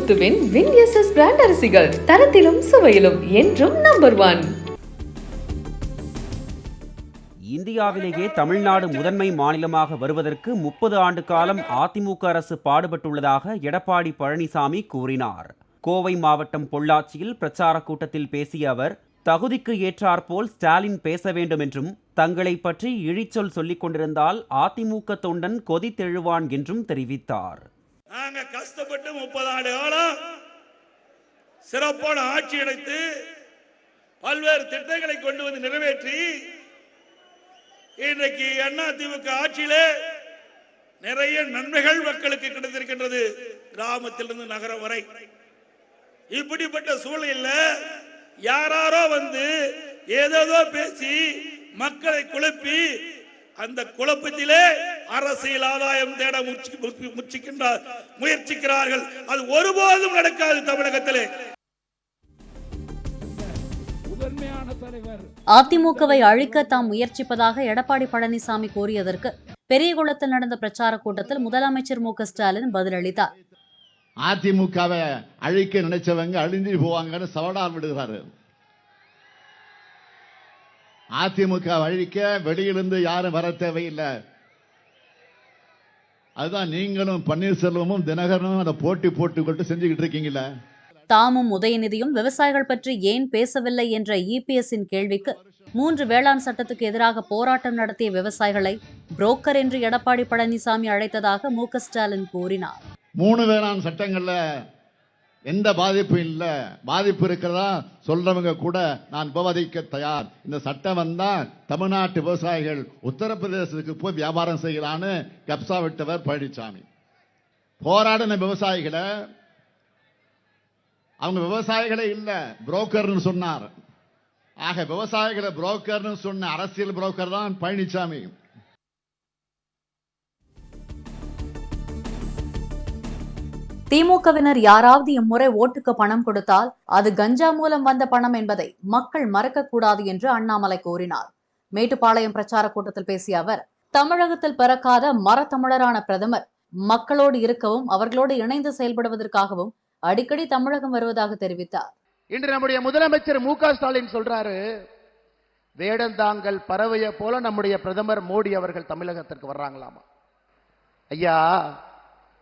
முத்துவின் வின்எஸ்எஸ் brand அரிசிகள் தரத்திலும் சுவையிலும் என்றும் நம்பர் 1. இந்தியாவிலேயே தமிழ்நாடு முதன்மை மாநிலமாக வருவதற்கு 30 ஆண்டு காலம் அதிமுக அரசு பாடுபட்டுள்ளதாக எடப்பாடி பழனிசாமி கூறினார். கோவை மாவட்டம் பொள்ளாச்சியில் பிரச்சார கூட்டத்தில் பேசிய அவர், தகுதிக்கு ஏற்றாற்போல் ஸ்டாலின் பேச வேண்டும் என்றும், தங்களை பற்றி இழிச்சொல் சொல்லிக் கொண்டிருந்தால் அதிமுக தொண்டன் கொதித்தெழுவான் என்றும் தெரிவித்தார். நாங்க கஷ்டப்பட்டு 30 ஆண்டு காலம் சிறப்பான ஆட்சி அடைத்து பல்வேறு திட்டங்களை கொண்டு வந்து நிறைவேற்றி இன்றைக்கு அதிமுக ஆட்சியிலே நிறைய நன்மைகள் மக்களுக்கு கிடைத்திருக்கின்றது, கிராமத்திலிருந்து நகரம் வரை. இப்படிப்பட்ட சூழலில் யாரோ வந்து ஏதோ பேசி மக்களை குழப்பி அந்த குழப்பத்திலே அரசியல் ஆதாயம் தேட முயற்சிக்கிறார்கள். அது ஒருபோதும் நடக்காது தமிழகத்திலே. அதிமுகவை அழிக்க தாம் முயற்சிப்பதாக எடப்பாடி பழனிசாமி கூறியதற்கு பெரியகுளத்தில் நடந்த பிரச்சார கூட்டத்தில் முதலமைச்சர் மு க ஸ்டாலின் பதிலளித்தார். அதிமுகவை அழிக்க நினைச்சவங்க அழிஞ்சு போவாங்கன்னு சவடால் விடுகிறாரு. அதிமுக அழிக்க வெளியிலிருந்து யாரும் வர தேவையில்லை. அதுதான் நீங்களும் பன்னீர்செல்வமும் தினகரனும் அதை போட்டி போட்டுக்கொண்டு செஞ்சுக்கிட்டு இருக்கீங்களா? தாமும் உதயநிதியும் விவசாயிகள் பற்றி ஏன் பேசவில்லை என்ற இபிஎஸ்ஸின் கேள்விக்கு 3 வேளாண் சட்டத்துக்கு எதிராக போராட்டம் நடத்திய விவசாயிகளை புரோக்கர் என்று எடப்பாடி பழனிசாமி அழைத்ததாக மு க ஸ்டாலின் கூறினார். 3 வேளாண் சட்டங்கள்ல எந்த பாதிப்பும் இல்ல, பாதிப்பு இருக்கிறதா சொல்றவங்க கூட நான் விவாதிக்க தயார். இந்த சட்டம் வந்தா தமிழ்நாட்டு விவசாயிகள் உத்தரப்பிரதேசத்துக்கு போய் வியாபாரம் செய்யலான்னு கப்சா விட்டவர் பழனிசாமி. போராடின விவசாயிகளை அவங்க விவசாயிகளே இல்ல புரோக்கர்னு சொன்னார். ஆக விவசாயிகளை புரோக்கர்னு சொன்ன அரசியல் புரோக்கர் தான் பழனிசாமி. திமுகவினர் யாராவது இம்முறை ஓட்டுக்கு பணம் கொடுத்தால் அது கஞ்சா மூலம் வந்த பணம் என்பதை மக்கள் மறக்கக்கூடாது என்று அண்ணாமலை கூறினார். மேட்டுப்பாளையம் பிரச்சார கூட்டத்தில் பேசிய அவர், தமிழகத்தில் பிறக்காத மரத்தமிழரான பிரதமர் மக்களோடு இருக்கவும் அவர்களோடு இணைந்து செயல்படுவதற்காகவும் அடிக்கடி தமிழகம் வருவதாக தெரிவித்தார். இன்று நம்முடைய முதலமைச்சர் மு க ஸ்டாலின் சொல்றாரு, வேடந்தாங்கல் பறவைய போல நம்முடைய பிரதமர் மோடி அவர்கள் தமிழகத்திற்கு வர்றாங்களாமா. ஐயா,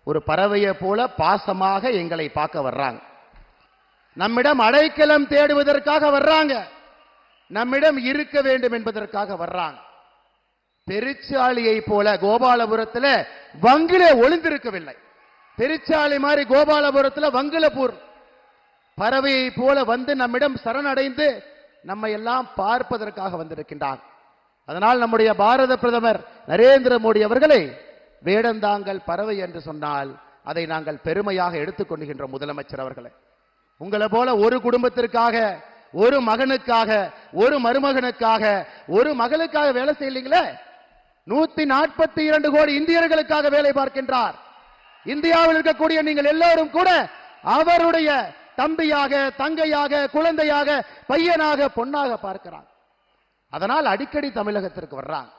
ஒரு பறவையை போல பாசமாக எங்களை பார்க்க வர்றாங்க. நம்மிடம் அடைக்கலம் தேடுவதற்காக வர்றாங்க. நம்மிடம் இருக்க வேண்டும் என்பதற்காக வர்றாங்க. பெருச்சாளியை போல கோபாலபுரத்தில் வங்கிலே ஒளிந்திருக்கவில்லை. பெருச்சாளி மாதிரி கோபாலபுரத்தில் வங்கிலப்பூர் பறவையை போல வந்து நம்மிடம் சரணடைந்து நம்மை எல்லாம் பார்ப்பதற்காக வந்திருக்கின்றார். அதனால் நம்முடைய பாரத பிரதமர் நரேந்திர மோடி அவர்களை வேடந்தாங்கல் பறவை என்று சொன்னால் அதை நாங்கள் பெருமையாக எடுத்துக்கொள்கின்ற முதலமைச்சர் அவர்களை, உங்களை போல ஒரு குடும்பத்திற்காக, ஒரு மகனுக்காக, ஒரு மருமகனுக்காக, ஒரு மகளுக்காக வேலை செய்யலீங்களே. 142 கோடி இந்தியர்களுக்காக வேலை பார்க்கின்றார். இந்தியாவில் இருக்கக்கூடிய நீங்கள் எல்லோரும் கூட அவருடைய தம்பியாக, தங்கையாக, குழந்தையாக, பையனாக, பொன்னாக பார்க்கிறார். அதனால் அடிக்கடி தமிழகத்திற்கு வர்றாங்க.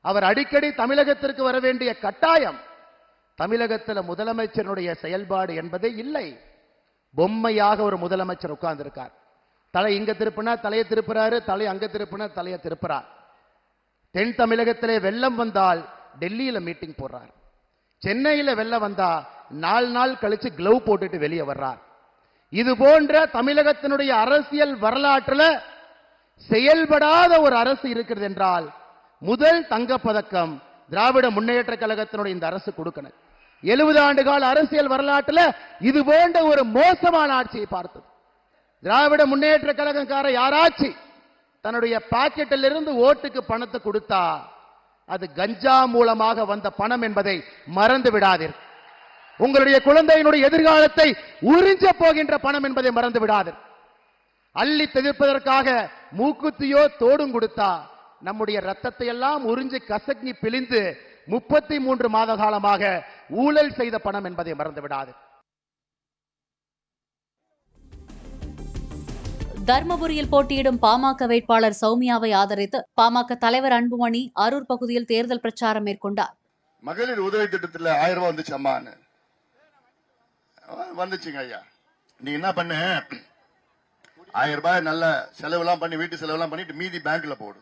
அவர் அடிக்கடி தமிழகத்திற்கு வர வேண்டிய கட்டாயம் தமிழகத்தில் முதலமைச்சருடைய செயல்பாடு என்பதே இல்லை. பொம்மையாக ஒரு முதலமைச்சர் உட்கார்ந்து இருக்கார். தலை இங்க திருப்பினா தலையை திருப்புறாரு, தலை அங்க திருப்பினா தலையை திருப்புறார். தென் தமிழகத்திலே வெள்ளம் வந்தால் டெல்லியில மீட்டிங் போடுறார். சென்னையில வெள்ளம் வந்தா 4 நாள் கழிச்சு கிளவ் போட்டுட்டு வெளியே வர்றார். இது போன்ற தமிழகத்தினுடைய அரசியல் வரலாற்றில் செயல்படாத ஒரு அரசு இருக்கிறது என்றால் முதல் தங்கப்பதக்கம் திராவிட முன்னேற்ற கழகத்தினுடைய இந்த அரசு கொடுக்கணும். 70 ஆண்டு கால அரசியல் வரலாற்றில் இது போன்ற ஒரு மோசமான ஆட்சியை பார்த்தது. திராவிட முன்னேற்ற கழகக்கார யாராச்சு தன்னுடைய பாக்கெட்டில் இருந்து ஓட்டுக்கு பணத்தை கொடுத்தா அது கஞ்சா மூலமாக வந்த பணம் என்பதை மறந்து விடாதீர்கள். உங்களுடைய குழந்தையினுடைய எதிர்காலத்தை உறிஞ்ச போகின்ற பணம் என்பதை மறந்து விடாதீர்கள். அள்ளி தெளிப்பதற்காக மூக்குத்தியோ தோடும் கொடுத்தா நம்முடைய ரத்தத்தை எல்லாம் உறிஞ்சி கசக்கி பிழிந்து 33 மாத காலமாக ஊழல் செய்த பணம் என்பதை மறந்து விடாது. தர்மபுரியில் போட்டியிடும் பாமக வேட்பாளர் சௌமியாவை ஆதரித்து பாமக தலைவர் அன்புமணி அரூர் பகுதியில் தேர்தல் பிரச்சாரம் மேற்கொண்டார். மகளிர் உதவி திட்டத்தில் 1000 ரூபாய் வந்துச்சு அம்மான்னு வந்துச்சுங்க ஐயா. நீ என்ன பண்ணு, 1000 ரூபாய் நல்ல செலவுலாம் பண்ணி வீட்டு செலவுலாம் பண்ணிட்டு மீதி பேங்க்ல போடு.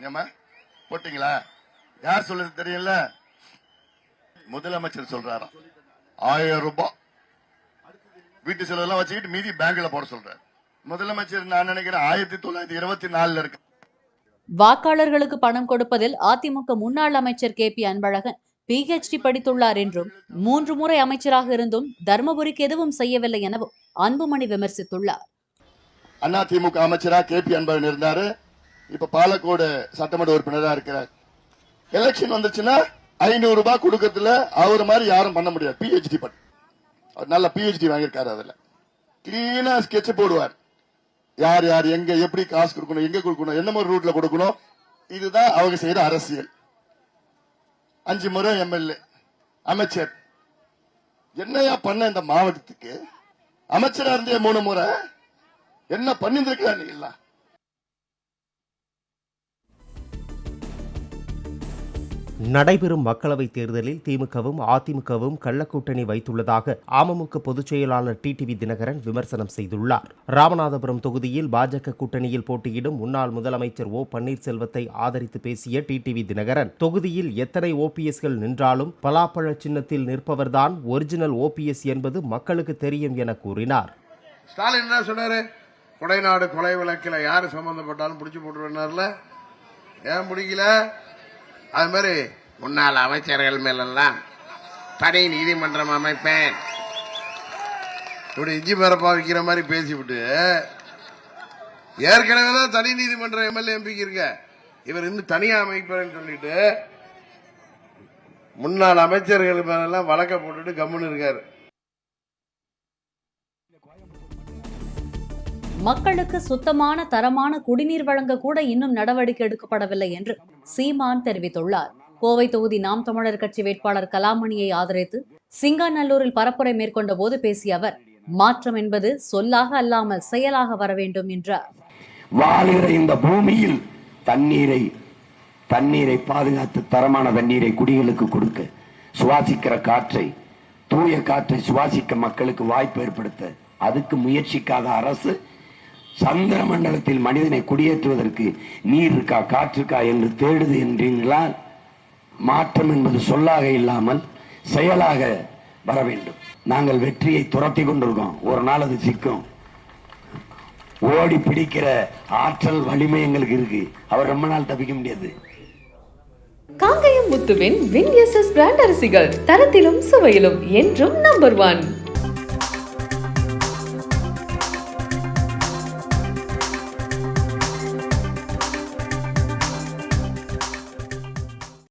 ஏமா போட்டீங்களா? யார் சொல்றது தெரியல, முதலமைச்சர் சொல்றாராம் 1000 ரூபாய் வீட்டு செலவுலாம் வச்சுக்கிட்டு மீதி பேங்க்ல போட சொல்றாரு முதலமைச்சர். நான் நினைக்கிறேன் 1924 இருக்கு. வாக்காளர்களுக்கு பணம் கொடுப்பதில் அதிமுக முன்னாள் அமைச்சர் KP அன்பழகன் PhD படித்துள்ளார் என்றும் 3 முறை அமைச்சராக இருந்தும் தர்மபுரிக்கு எதுவும் செய்யவில்லை எனவும் அன்புமணி விமர்சித்துள்ளார். அதிமுக அமைச்சரா KP அன்பழகன் இருந்தாரு, இப்ப பாலக்கோடு சட்டமன்ற உறுப்பினரா இருக்கிறார். எலெக்ஷன் வந்துச்சுன்னா 500 ரூபாய் கொடுக்கறதுல அவர் மாதிரி யாரும் பண்ண முடியாது. PhD நல்ல PhD வாங்கியிருக்காரு. அதுல கிளீனா ஸ்கெட்ச் போடுவார். யார் யார் எங்க எப்படி காசு கொடுக்கணும், எங்க கொடுக்கணும், என்ன மாதிரி ரூட்ல கொடுக்கணும். இதுதான் அவங்க செய்யற அரசியல். 5 முறை MLA அமைச்சர். என்னையா பண்ண இந்த மாவட்டத்துக்கு? அமைச்சரா இருந்தே 3 முறை. என்ன பண்ணிருக்கா நீங்களா? நடைபெறும் மக்களவைத் தேர்தலில் திமுகவும் அதிமுகவும் கள்ளக்கூட்டணி வைத்துள்ளதாக அமமுக பொதுச் செயலாளர் TTV தினகரன் விமர்சனம் செய்துள்ளார். ராமநாதபுரம் தொகுதியில் பாஜக கூட்டணியில் போட்டியிடும் முன்னாள் முதலமைச்சர் O பன்னீர்செல்வத்தை ஆதரித்து பேசிய TTV தினகரன், தொகுதியில் எத்தனை OPSகள் நின்றாலும் பலாப்பழ சின்னத்தில் நிற்பவர்தான் ஒரிஜினல் OPS என்பது மக்களுக்கு தெரியும் என கூறினார். ஸ்டாலின் என்ன சொன்னாரு? கொடைநாடு கொலை வழக்கில் யாரு சம்பந்தப்பட்டாலும் பிடிச்சு போட்டுருவார்ல, ஏன் பிடிக்கல? அது மாதிரி முன்னாள் அமைச்சர்கள் மேலெல்லாம் தனி நீதிமன்றம் அமைப்பேன் இப்படி இஞ்சி பரப்பா வைக்கிற மாதிரி பேசிவிட்டு, ஏற்கனவே தான் தனி நீதிமன்றம் MLA MPக்கு இருக்க, இவர் இன்னும் தனியா அமைப்பேன்னு சொல்லிட்டு முன்னாள் அமைச்சர்கள் மேலெல்லாம் வழக்க போட்டுட்டு கம்முன்னு இருக்காரு. மக்களுக்கு சுத்தமான தரமான குடிநீர் வழங்க கூட இன்னும் நடவடிக்கை எடுக்கப்படவில்லை என்று சீமான் தெரிவித்துள்ளார். கோவை தொகுதி நாம் தமிழர் கட்சி வேட்பாளர் கலாமணியை ஆதரித்து சிங்காநல்லூரில் பரப்புரை மேற்கொண்ட போது பேசிய அவர், மாற்றம் என்பது சொல்லாக அல்லாமல் செயலாக வர வேண்டும் என்றார். வாழுகிற இந்த பூமியில் தண்ணீரை பாதுகாத்து தரமான தண்ணீரை குடிகளுக்கு கொடுக்க, சுவாசிக்கிற காற்றை, தூய காற்றை சுவாசிக்க மக்களுக்கு வாய்ப்பு ஏற்படுத்த அதுக்கு முயற்சிக்காத அரசு சந்திர மண்டலத்தில் மனிதனை குடியேற்றுவதற்கு நீர் இருக்கா காற்றுக்கா என்று தேடுது என்றீங்களா? மாற்றம் என்பது சொல்லாக இல்லாமல் செயலாக வர வேண்டும். நாங்கள் வெற்றியை துரத்தி கொண்டிருக்கோம். ஒரு நாள் அது சிக்கும். ஓடி பிடிக்கிற ஆற்றல் வலிமை எங்களுக்கு இருக்கு. அவர் ரொம்ப நாள் தப்பிக்க முடியாது. காங்கயம் முத்துவின் வின் SS பிராண்ட் அரிசிகள் தரத்திலும் சுவையிலும் என்றும் நம்பர் 1.